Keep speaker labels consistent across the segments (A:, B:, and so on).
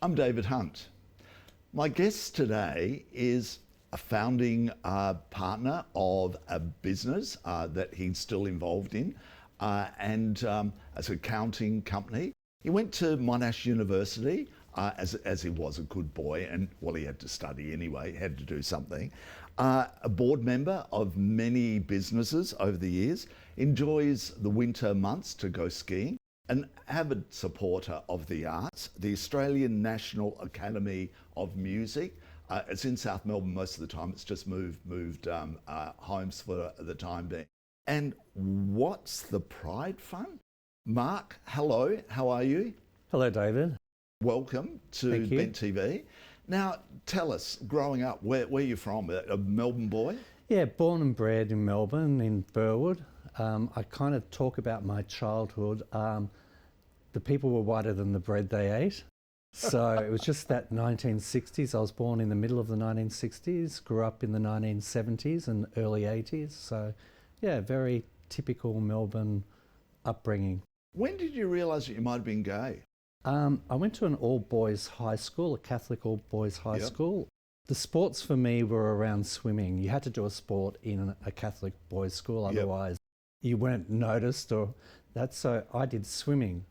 A: I'm David Hunt. My guest today is a founding partner of a business that he's still involved in and as an accounting company. He went to Monash University as he was a good boy, and well, he had to study anyway, he had to do something. A board member of many businesses over the years, enjoys the winter months to go skiing. An avid supporter of the arts, the Australian National Academy of Music. It's in South Melbourne most of the time. It's just moved homes for the time being. And what's the Pride Fund? Mark, hello, how are you?
B: Hello, David.
A: Welcome to Bent TV. Now, tell us, growing up, where are you from? A Melbourne boy?
B: Yeah, born and bred in Melbourne, in Burwood. I kind of talk about my childhood. The people were whiter than the bread they ate. So it was just that 1960s. I was born in the middle of the 1960s, grew up in the 1970s and early 80s. So yeah, very typical Melbourne upbringing.
A: When did you realise that you might have been gay?
B: I went to an all-boys high school, a Catholic all-boys high school. The sports for me were around swimming. You had to do a sport in a Catholic boys' school, otherwise you weren't noticed or that. So I did swimming.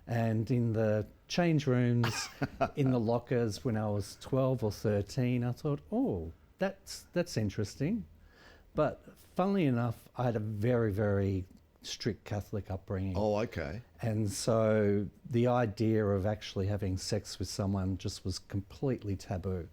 B: And in the change rooms, in the lockers when I was 12 or 13, I thought, oh, that's interesting. But funnily enough, I had a very, very strict Catholic upbringing.
A: Oh, okay.
B: And so the idea of actually having sex with someone just was completely taboo.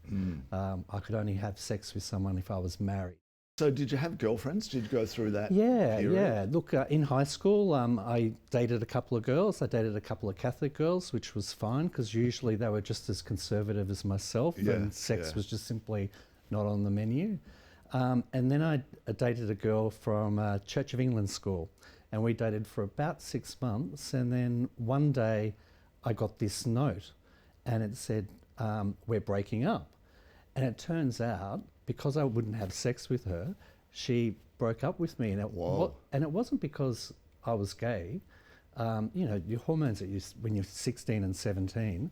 B: I could only have sex with someone if I was married.
A: So did you have girlfriends? Did you go through that period?
B: Yeah. Look, in high school, I dated a couple of girls. I dated a couple of Catholic girls, which was fine because usually they were just as conservative as myself and sex was just simply not on the menu. And then I dated a girl from Church of England school, and we dated for about 6 months. And then one day I got this note and it said, we're breaking up. And it turns out, because I wouldn't have sex with her, she broke up with me. And it wasn't because I was gay. You know, your hormones when you're 16 and 17,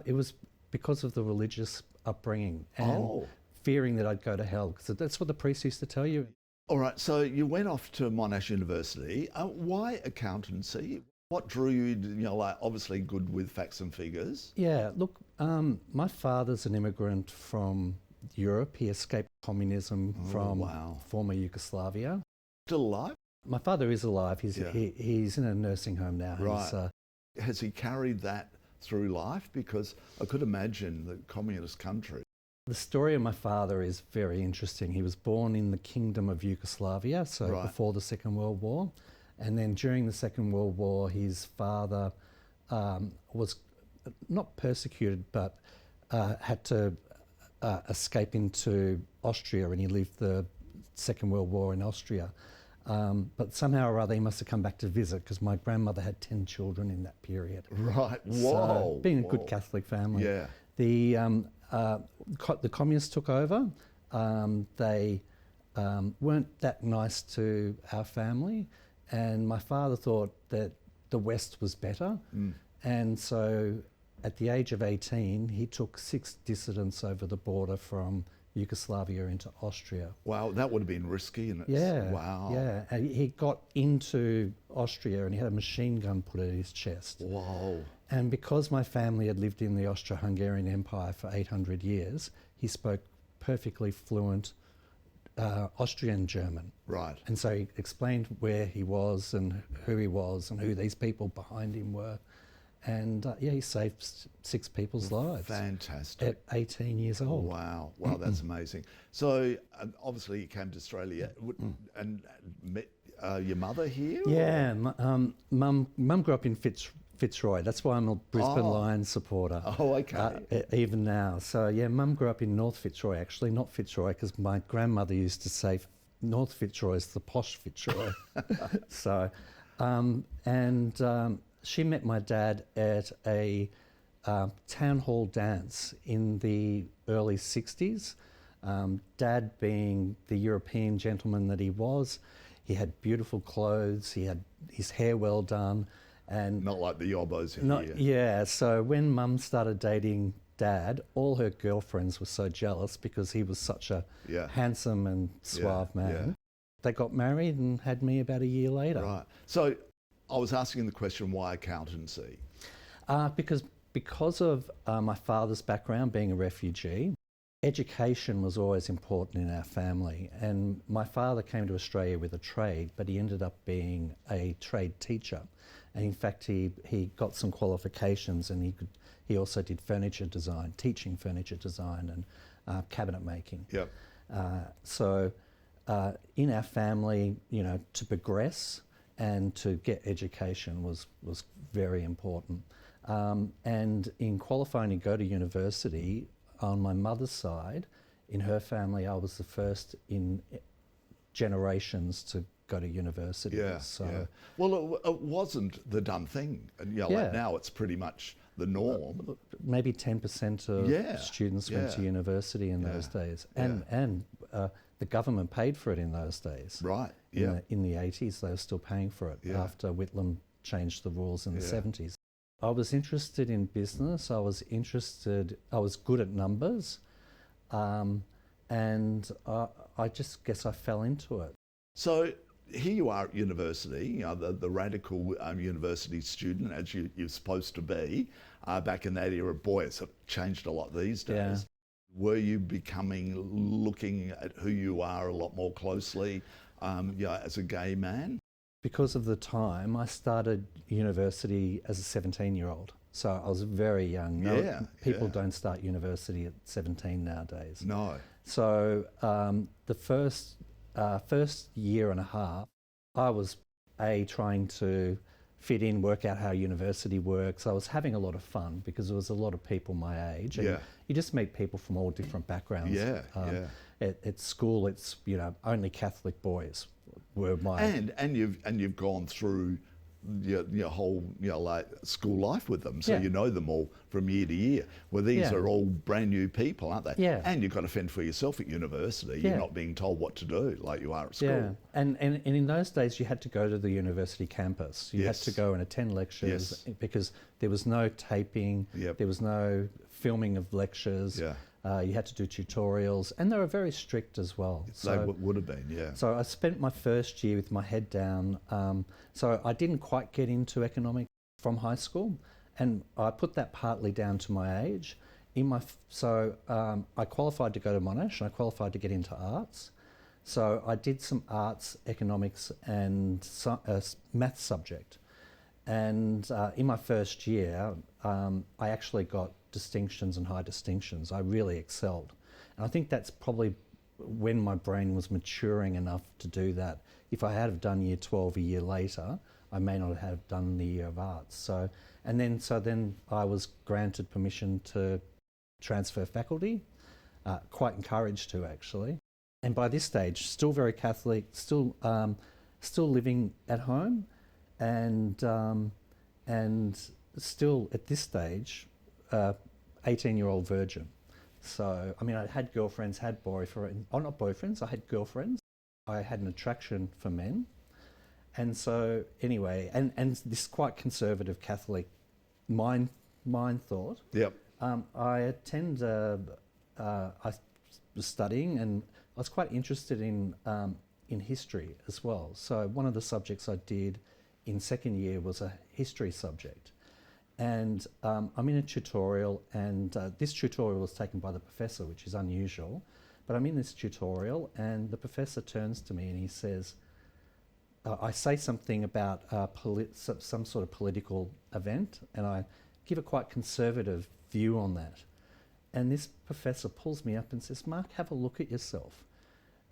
B: it was because of the religious upbringing and fearing that I'd go to hell, because that's what the priest used to tell you.
A: All right, so you went off to Monash University. Why accountancy? What drew you, you know, like obviously good with facts and figures? Yeah,
B: look, my father's an immigrant from Europe. He escaped communism from former Yugoslavia.
A: Still alive?
B: My father is alive. He's in a nursing home now.
A: Right. Has he carried that through life? Because I could imagine the communist country.
B: The story of my father is very interesting. He was born in the Kingdom of Yugoslavia, so before the Second World War. And then during the Second World War, his father was not persecuted, but had to escape into Austria, and he lived the Second World War in Austria. But somehow or other, he must have come back to visit, because my grandmother had 10 children in that period.
A: Right, whoa.
B: So, being a good Catholic family.
A: Yeah.
B: The communists took over. They weren't that nice to our family, and my father thought that the West was better. And so at the age of 18, he took 6 dissidents over the border from Yugoslavia into Austria.
A: Wow, that would have been risky. Wow.
B: Yeah, and he got into Austria and he had a machine gun put at his chest.
A: Whoa.
B: And because my family had lived in the Austro-Hungarian Empire for 800 years, he spoke perfectly fluent Austrian German.
A: Right.
B: And so he explained where he was and who these people behind him were. And he saved 6 people's lives.
A: Fantastic.
B: At 18 years old.
A: Wow, that's amazing. So obviously you came to Australia and met your mother here?
B: Yeah, Mum grew up in Fitzroy. That's why I'm a Brisbane Lions supporter.
A: Oh, okay.
B: Even now. So yeah, Mum grew up in North Fitzroy, actually, not Fitzroy, because my grandmother used to say North Fitzroy is the posh Fitzroy. So, she met my dad at a town hall dance in the early 60s. Dad, being the European gentleman that he was, he had beautiful clothes, he had his hair well done, And
A: not like the yobbos here.
B: Yeah, so when Mum started dating Dad, all her girlfriends were so jealous because he was such a handsome and suave man. Yeah. They got married and had me about a year later.
A: Right. So I was asking the question, why accountancy?
B: Because of my father's background being a refugee, education was always important in our family. And my father came to Australia with a trade, but he ended up being a trade teacher. And in fact, he got some qualifications, and he also did furniture design, teaching furniture design and cabinet making.
A: Yep.
B: So in our family, you know, to progress and to get education was very important. And in qualifying to go to university, on my mother's side, in her family, I was the first in generations to go to university.
A: Yeah,
B: so.
A: Yeah. Well, it wasn't the done thing. And like now it's pretty much the norm.
B: Maybe 10% of students went to university in those days. And the government paid for it in those days.
A: Right,
B: In the 80s, they were still paying for it after Whitlam changed the rules in the 70s. I was interested in business. I was good at numbers. And I just guess I fell into it.
A: So here you are at university, you know, the radical university student, as you're supposed to be. Back in that era, boy, it's changed a lot these days.
B: Yeah.
A: Were you looking at who you are a lot more closely, as a gay man?
B: Because of the time, I started university as a 17-year-old. So I was very young. People don't start university at 17 nowadays.
A: No.
B: So the first year and a half, I was trying to fit in, work out how university works. I was having a lot of fun because there was a lot of people my age. And you just meet people from all different backgrounds. At school, it's, you know, only Catholic boys were my...
A: And you've gone through your whole like school life with them, so you know them all from year to year. Well, these are all brand new people, aren't they?
B: Yeah.
A: And you've got to fend for yourself at university. You're not being told what to do like you are at school.
B: Yeah. And in those days, you had to go to the university campus. You had to go and attend lectures because there was no taping. There was no filming of lectures. You had to do tutorials, and they were very strict as well.
A: They would have been,
B: So I spent my first year with my head down. So I didn't quite get into economics from high school, and I put that partly down to my age. I qualified to go to Monash, and I qualified to get into arts. So I did some arts, economics, and math subject. And in my first year, I actually got distinctions and high distinctions. I really excelled. And I think that's probably when my brain was maturing enough to do that. If I had have done year 12 a year later, I may not have done the year of arts. So then I was granted permission to transfer faculty, quite encouraged to actually. And by this stage, still very Catholic, still living at home, and still at this stage, 18-year-old virgin. So, I mean, I had girlfriends, had boyfriends, not boyfriends, I had girlfriends. I had an attraction for men. And so, anyway, and this quite conservative Catholic mind thought.
A: Yep.
B: I was studying, and I was quite interested in history as well. So one of the subjects I did in second year was a history subject. And I'm in a tutorial, and this tutorial was taken by the professor, which is unusual. But I'm in this tutorial, and the professor turns to me and he says, I say something about some sort of political event, and I give a quite conservative view on that. And this professor pulls me up and says, "Mark, have a look at yourself."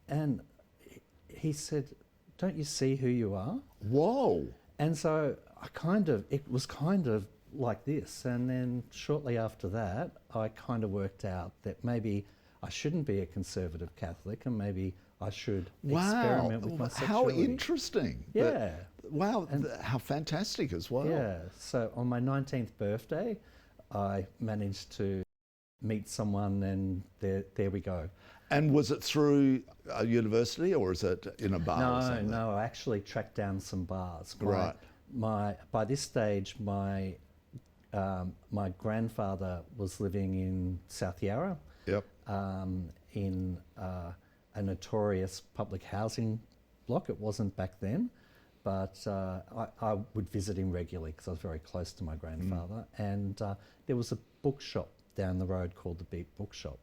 B: And he said, "Don't you see who you are?"
A: Whoa.
B: And so it was kind of like this. And then shortly after that, I kind of worked out that maybe I shouldn't be a conservative Catholic, and maybe I should experiment with my sexuality.
A: How interesting.
B: Yeah.
A: How fantastic as well.
B: Yeah. So on my 19th birthday, I managed to meet someone, and there we go.
A: And was it through a university, or is it in a bar or something?
B: No, I actually tracked down some bars.
A: Right.
B: by this stage, my grandfather was living in South Yarra,
A: Yep.
B: in a notorious public housing block. It wasn't back then, but I would visit him regularly because I was very close to my grandfather. And there was a bookshop down the road called the Beat Bookshop.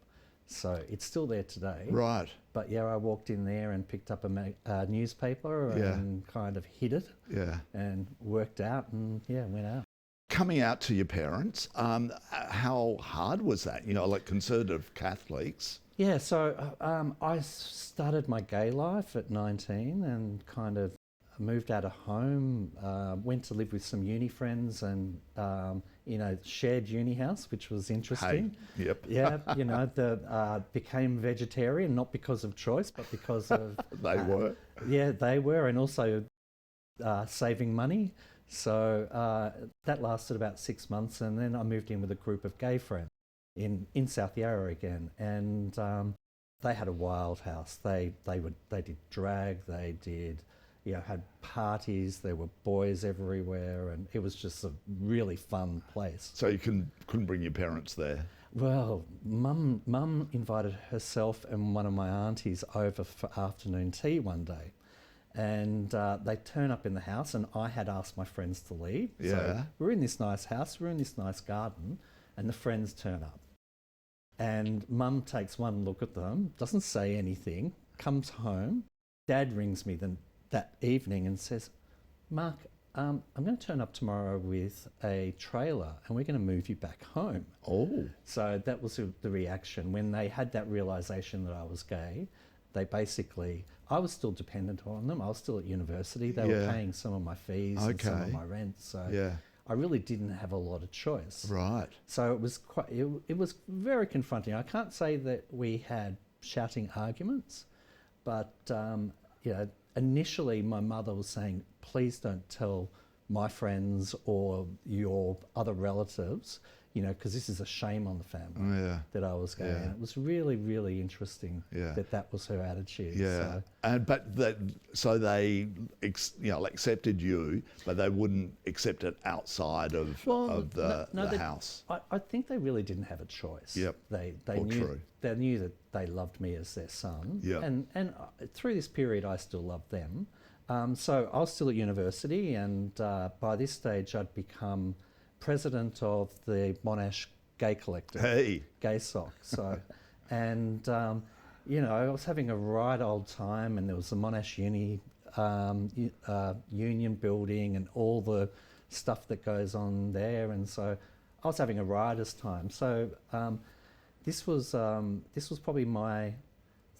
B: So it's still there today.
A: Right.
B: But yeah, I walked in there and picked up a newspaper and kind of hid it.
A: Yeah.
B: And worked out and went out.
A: Coming out to your parents, how hard was that? Like conservative Catholics.
B: Yeah, so I started my gay life at 19 and kind of moved out of home, went to live with some uni friends and, shared uni house, which was interesting.
A: Hey, yep.
B: Yeah, became vegetarian, not because of choice, but because of...
A: They were.
B: Yeah, they were, and also saving money. So that lasted about 6 months, and then I moved in with a group of gay friends in South Yarra again, and they had a wild house. They did drag, they did, had parties. There were boys everywhere, and it was just a really fun place.
A: So you couldn't bring your parents there?
B: Well, Mum invited herself and one of my aunties over for afternoon tea one day. And they turn up in the house, and I had asked my friends to leave.
A: Yeah.
B: So we're in this nice house, we're in this nice garden, and the friends turn up. And Mum takes one look at them, doesn't say anything, comes home. Dad rings me that evening and says, "Mark, I'm going to turn up tomorrow with a trailer and we're going to move you back home."
A: Oh.
B: So that was the reaction. When they had that realisation that I was gay, I was still dependent on them. I was still at university. They were paying some of my fees and some of my rent. So I really didn't have a lot of choice.
A: Right.
B: So it was very confronting. I can't say that we had shouting arguments, but initially my mother was saying, "Please don't tell my friends or your other relatives, because this is a shame on the family that I was gay." And it was really, really interesting that was her attitude.
A: Yeah. So they accepted you, but they wouldn't accept it outside of the house.
B: I think they really didn't have a choice.
A: Yep.
B: They knew that they loved me as their son.
A: Yep.
B: And through this period, I still loved them. So I was still at university, and by this stage, I'd become president of the Monash Gay Collective, Gay Sock. So, and I was having a right old time, and there was the Monash Uni union building and all the stuff that goes on there, and so I was having a riotous time. So this was probably my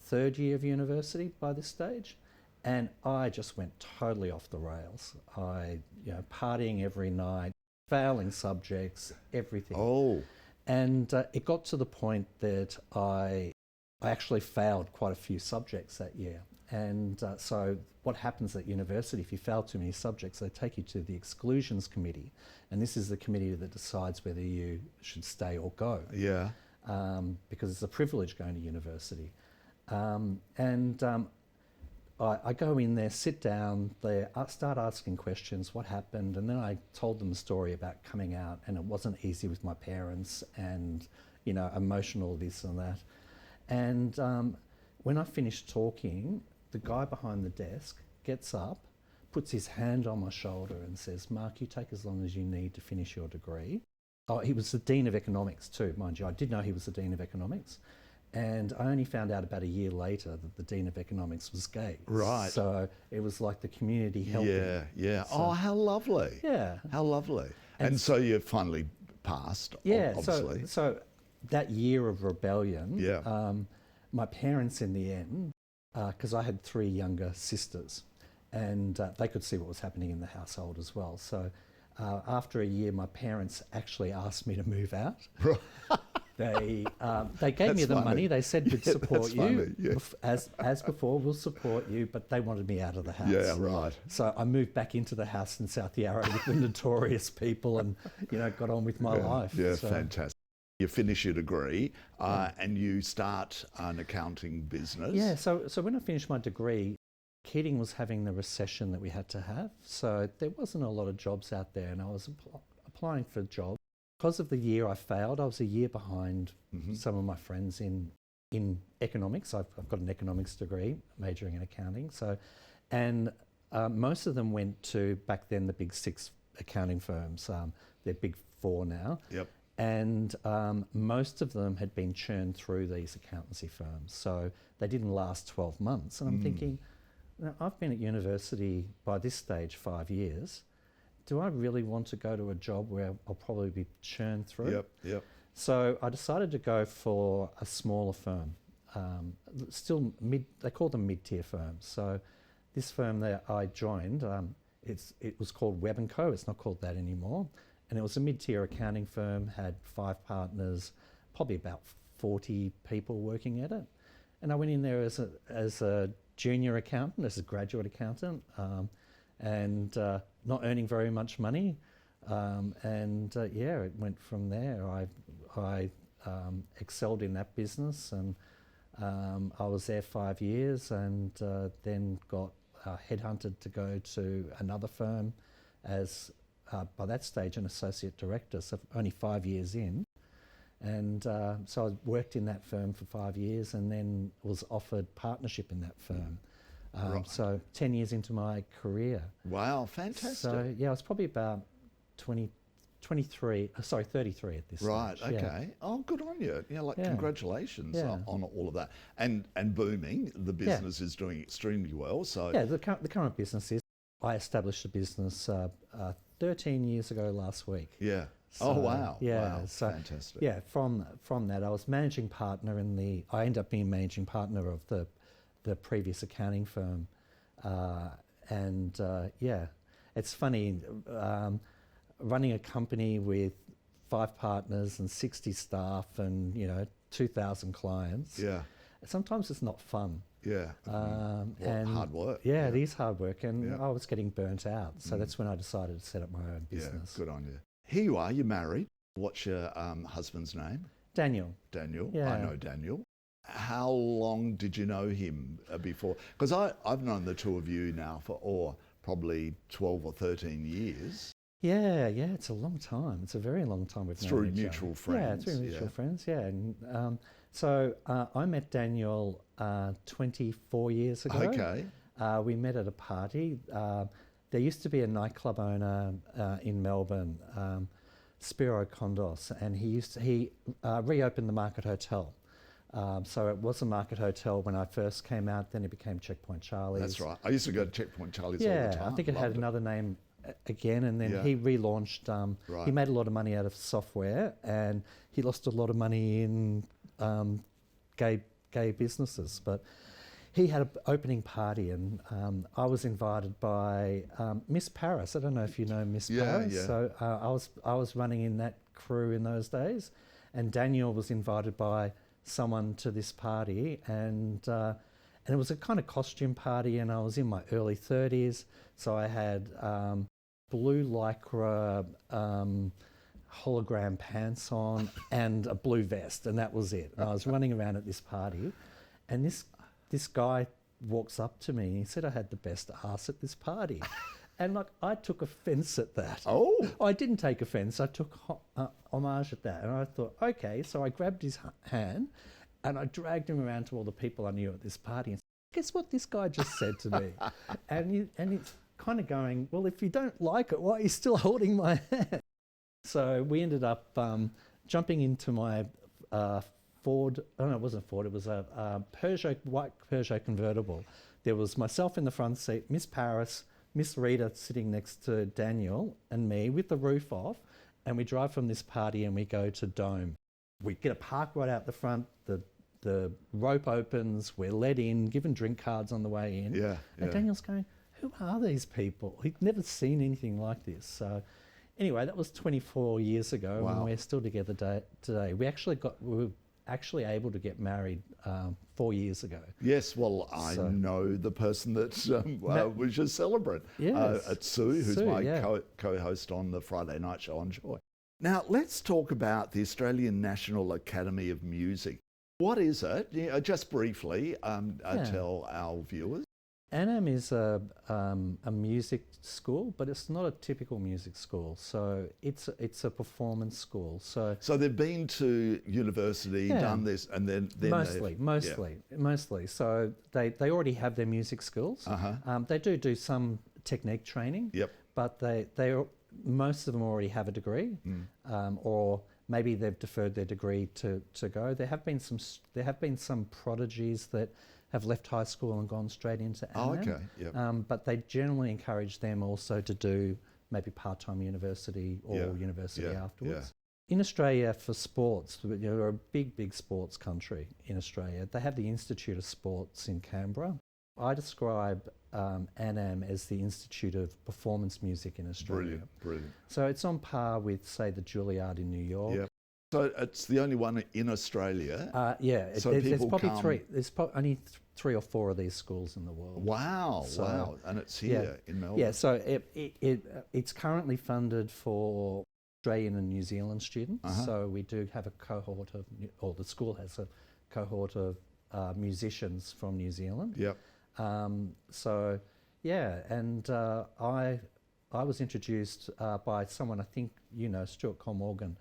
B: third year of university by this stage. And I just went totally off the rails. Partying every night, failing subjects, everything.
A: Oh. And
B: it got to the point that I actually failed quite a few subjects that year. And so what happens at university, if you fail too many subjects, they take you to the exclusions committee. And this is the committee that decides whether you should stay or go.
A: Yeah.
B: Because it's a privilege going to university. I go in there, sit down, start asking questions, what happened, and then I told them a story about coming out, and it wasn't easy with my parents, and emotional this and that. And when I finished talking, the guy behind the desk gets up, puts his hand on my shoulder and says, "Mark, you take as long as you need to finish your degree." Oh, he was the Dean of Economics too, mind you. I did know he was the Dean of Economics. And I only found out about a year later that the Dean of Economics was gay.
A: Right.
B: So it was like the community helping.
A: Yeah, yeah.
B: So,
A: how lovely.
B: Yeah.
A: How lovely. And so you finally passed, obviously.
B: So that year of rebellion,
A: yeah.
B: My parents in the end, because I had 3 younger sisters, and they could see what was happening in the household as well. So after a year, my parents actually asked me to move out. They gave me the money. They said we'd support you as before. We'll support you, but they wanted me out of the house.
A: Yeah, right.
B: So I moved back into the house in South Yarra with the notorious people, and got on with my life.
A: Yeah, so. Fantastic. You finish your degree, and you start an accounting business.
B: Yeah. So when I finished my degree, Keating was having the recession that we had to have, so there wasn't a lot of jobs out there, and I was applying for jobs. Because of the year I failed, I was a year behind some of my friends in economics. I've got an economics degree, majoring in accounting. So, and most of them went to, back then, the big 6 accounting firms. They're big 4 now.
A: Yep.
B: And most of them had been churned through these accountancy firms. So they didn't last 12 months. And I'm thinking, I've been at university by this stage 5 years. Do I really want to go to a job where I'll probably be churned through?
A: Yep.
B: So I decided to go for a smaller firm. Still they call them mid-tier firms. So this firm that I joined, it was called Webb & Co. It's not called that anymore. And it was a mid-tier accounting firm, had 5 partners, probably about 40 people working at it. And I went in there as a junior accountant, as a graduate accountant, and not earning very much money. It went from there. I excelled in that business, and I was there 5 years, and then got headhunted to go to another firm as, by that stage, an associate director, so only 5 years in. And so I worked in that firm for 5 years, and then was offered partnership in that firm.
A: Right.
B: So 10 years into my career.
A: Wow, fantastic.
B: So yeah, I was probably about 33 at this
A: Right,
B: stage.
A: okay.
B: Yeah.
A: Oh, good on you.
B: Yeah.
A: Congratulations
B: Yeah.
A: on all of that. And booming, the business is doing extremely well. So
B: Yeah, the current business is, I established a business 13 years ago last week.
A: Yeah.
B: So,
A: oh, wow.
B: Yeah.
A: Wow.
B: So,
A: fantastic.
B: yeah, from that, I was managing partner I ended up being managing partner of the previous accounting firm. It's funny, running a company with 5 partners and 60 staff and 2,000 clients.
A: Yeah.
B: Sometimes it's not fun.
A: Yeah.
B: And
A: hard work.
B: Yeah, it is hard work, and
A: Yeah.
B: I was getting burnt out. So that's when I decided to set up my own business.
A: Yeah, good on you. Here you are, you're married. What's your husband's name?
B: Daniel.
A: Daniel.
B: Yeah.
A: I know Daniel. How long did you know him before? Because I've known the two of you now for probably 12 or 13 years.
B: Yeah, it's a long time. It's a very long time we've known
A: Through
B: each
A: mutual
B: other.
A: friends.
B: Yeah, through mutual friends, yeah. And, so I met Daniel 24 years ago.
A: Okay.
B: We met at a party. There used to be a nightclub owner in Melbourne, Spiro Kondos, and he reopened the Market Hotel. So it was a Market Hotel when I first came out, then it became Checkpoint Charlie's.
A: That's right. I used to go to Checkpoint Charlie's all the time.
B: Yeah, I think it had another name again, and then
A: Yeah.
B: he relaunched.
A: Right.
B: He made a lot of money out of software, and he lost a lot of money in gay businesses. But he had an opening party, and I was invited by Miss Paris. I don't know if you know Miss Paris.
A: Yeah.
B: So I was running in that crew in those days, and Daniel was invited by someone to this party, and it was a kind of costume party, and I was in my early 30s, so I had blue lycra hologram pants on and a blue vest, and that was it. And I was running around at this party, and this guy walks up to me and he said I had the best ass at this party. And I took offence at that.
A: Oh.
B: I didn't take offence. I took homage at that. And I thought, okay. So I grabbed his hand and I dragged him around to all the people I knew at this party and said, guess what this guy just said to me? and he's kind of going, well, if you don't like it, why are you still holding my hand? So we ended up jumping into my Ford. Oh, no, it wasn't Ford. It was a white Peugeot convertible. There was myself in the front seat, Miss Paris, Miss Rita sitting next to Daniel and me with the roof off, and we drive from this party and we go to Dome. We get a park right out the front, the rope opens, we're let in, given drink cards on the way in.
A: Yeah.
B: And Daniel's going, who are these people? He'd never seen anything like this. So anyway, that was 24 years ago.
A: Wow.
B: And we're still together today. We were actually able to get married 4 years ago.
A: Yes, well, I know the person that was your celebrant at Sue, who's my co-host on the Friday night show on Joy. Now, let's talk about the Australian National Academy of Music. What is it? Just briefly, tell our viewers.
B: ANAM is a music school, but it's not a typical music school. So it's a performance school. So
A: they've been to university, done this, and then
B: mostly. So they already have their music skills. They do some technique training. But most of them already have a degree, or maybe they've deferred their degree to go. There have been some prodigies that have left high school and gone straight into ANAM. But they generally encourage them also to do maybe part-time university or university afterwards. In Australia, for sports, we're a big sports country in Australia. They have the Institute of Sports in Canberra. I describe ANAM as the Institute of Performance Music in Australia.
A: Brilliant.
B: So it's on par with, say, the Juilliard in New York.
A: So it's the only one in Australia?
B: So there's probably three. There's only 3 or 4 of these schools in the world.
A: Wow. And it's here in Melbourne?
B: Yeah, so it's currently funded for Australian and New Zealand students. So we do have a cohort of, or the school has a cohort of musicians from New Zealand. I was introduced by someone, I think you know, Stuart Colmorgan,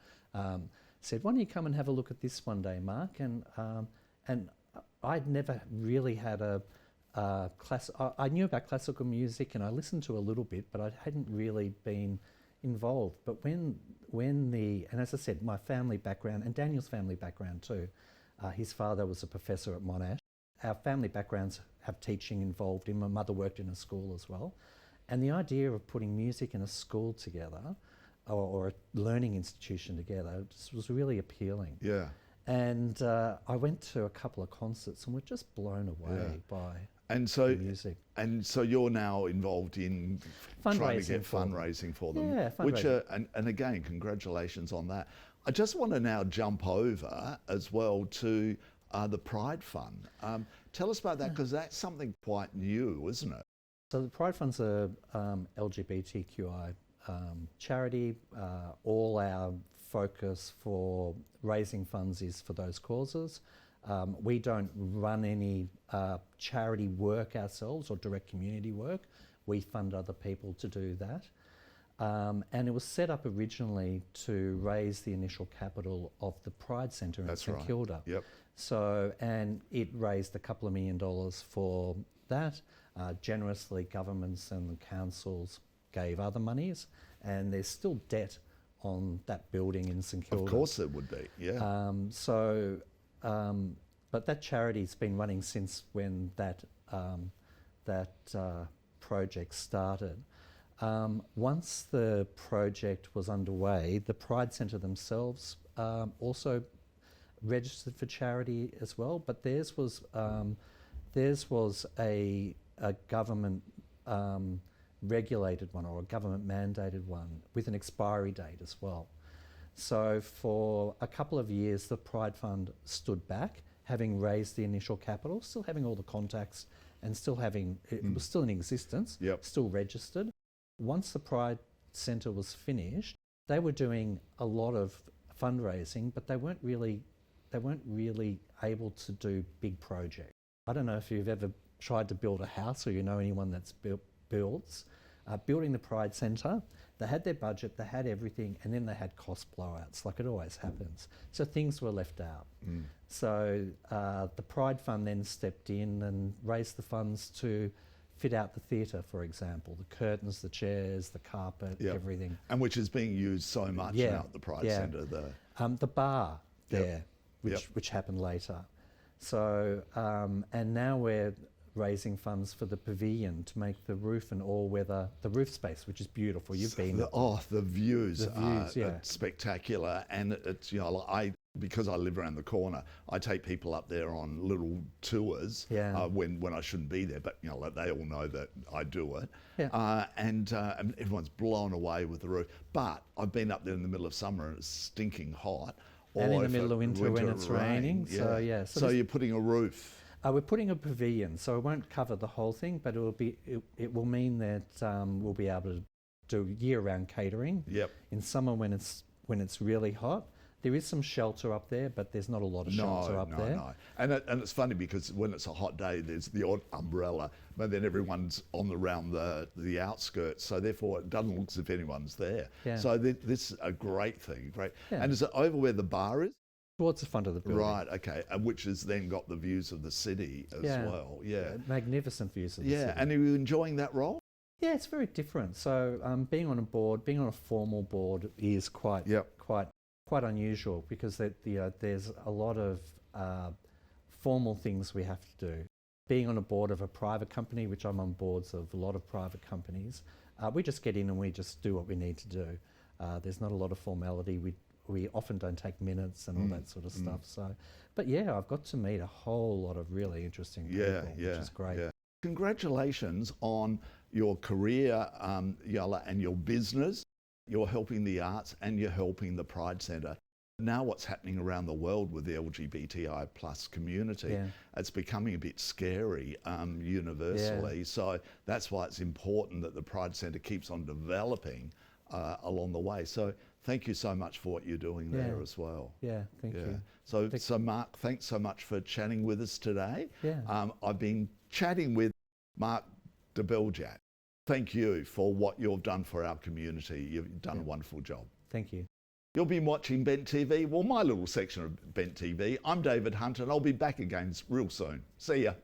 B: said, why don't you come and have a look at this one day, Mark? And I'd never really had I knew about classical music and I listened to a little bit, but I hadn't really been involved. But and as I said, my family background, and Daniel's family background too, his father was a professor at Monash. Our family backgrounds have teaching involved in. My mother worked in a school as well. And the idea of putting music in a school together, or a learning institution together, just was really appealing. And I went to a couple of concerts and were just blown away by the music.
A: And so you're now involved in trying to get fundraising for them. Which and again, congratulations on that. I just want to now jump over as well to the Pride Fund. Tell us about that, because that's something quite new, isn't it?
B: So the Pride Fund's a LGBTQI charity. All our focus for raising funds is for those causes. We don't run any charity work ourselves or direct community work. We fund other people to do that. And it was set up originally to raise the initial capital of the Pride Centre in St Kilda. So, and it raised $2 million for that. Generously, governments and councils gave other monies, and there's still debt on that building in St Kilda.
A: Of course there would be,
B: but that charity's been running since when that project started. Once the project was underway, the Pride Centre themselves also registered for charity as well, but theirs was a government regulated one, or a government mandated one, with an expiry date as well. So for a couple of years, the Pride Fund stood back, having raised the initial capital, still having all the contacts, and still having, it was still in existence, still registered. Once the Pride Centre was finished, they were doing a lot of fundraising, but they weren't really able to do big projects. I don't know if you've ever tried to build a house, or you know anyone that's builds. Building the Pride Centre, they had their budget, they had everything, and then they had cost blowouts, like it always happens. So things were left out. So the Pride Fund then stepped in and raised the funds to fit out the theatre, for example, the curtains, the chairs, the carpet, everything.
A: And which is being used so much now at the Pride Centre.
B: The bar there, which happened later. So, and now we're raising funds for the pavilion to make the roof an all-weather, the roof space, which is beautiful. You've been.
A: The views are spectacular, and it's, you know, because I live around the corner, I take people up there on little tours when I shouldn't be there, but you know, they all know that I do it. And everyone's blown away with the roof. But I've been up there in the middle of summer and it's stinking hot.
B: And in the middle of winter when it's raining.
A: So you're putting a roof.
B: We're putting a pavilion, so it won't cover the whole thing, but it will mean that we'll be able to do year-round catering. In summer, when it's really hot, There is some shelter up there, but there's not a lot of shelter up there.
A: No. And it's funny because when it's a hot day, there's the odd umbrella, but then everyone's around the outskirts, so therefore it doesn't look as if anyone's there.
B: Yeah.
A: So this is a great thing, great.
B: Yeah.
A: And is it over where the bar is?
B: Towards the front of the building.
A: Right, okay, and which has then got the views of the city as well. Yeah.
B: Magnificent views of the city.
A: Yeah, and are you enjoying that role?
B: Yeah, it's very different. So being on a formal board is quite unusual because there's a lot of formal things we have to do. Being on a board of a private company, which I'm on boards of a lot of private companies, we just get in and we just do what we need to do. There's not a lot of formality. We often don't take minutes and all that sort of stuff. So, but yeah, I've got to meet a whole lot of really interesting people, which is great.
A: Yeah. Congratulations on your career, Yala, and your business. You're helping the arts and you're helping the Pride Centre. Now what's happening around the world with the LGBTI plus community, it's becoming a bit scary universally. Yeah. So that's why it's important that the Pride Centre keeps on developing along the way. So thank you so much for what you're doing there as well.
B: Yeah, thank you.
A: So Mark, thanks so much for chatting with us today.
B: Yeah.
A: I've been chatting with Mark Debeljak. Thank you for what you've done for our community. You've done a wonderful job.
B: Thank you.
A: You've been watching Bent TV, well, my little section of Bent TV. I'm David Hunt and I'll be back again real soon. See ya.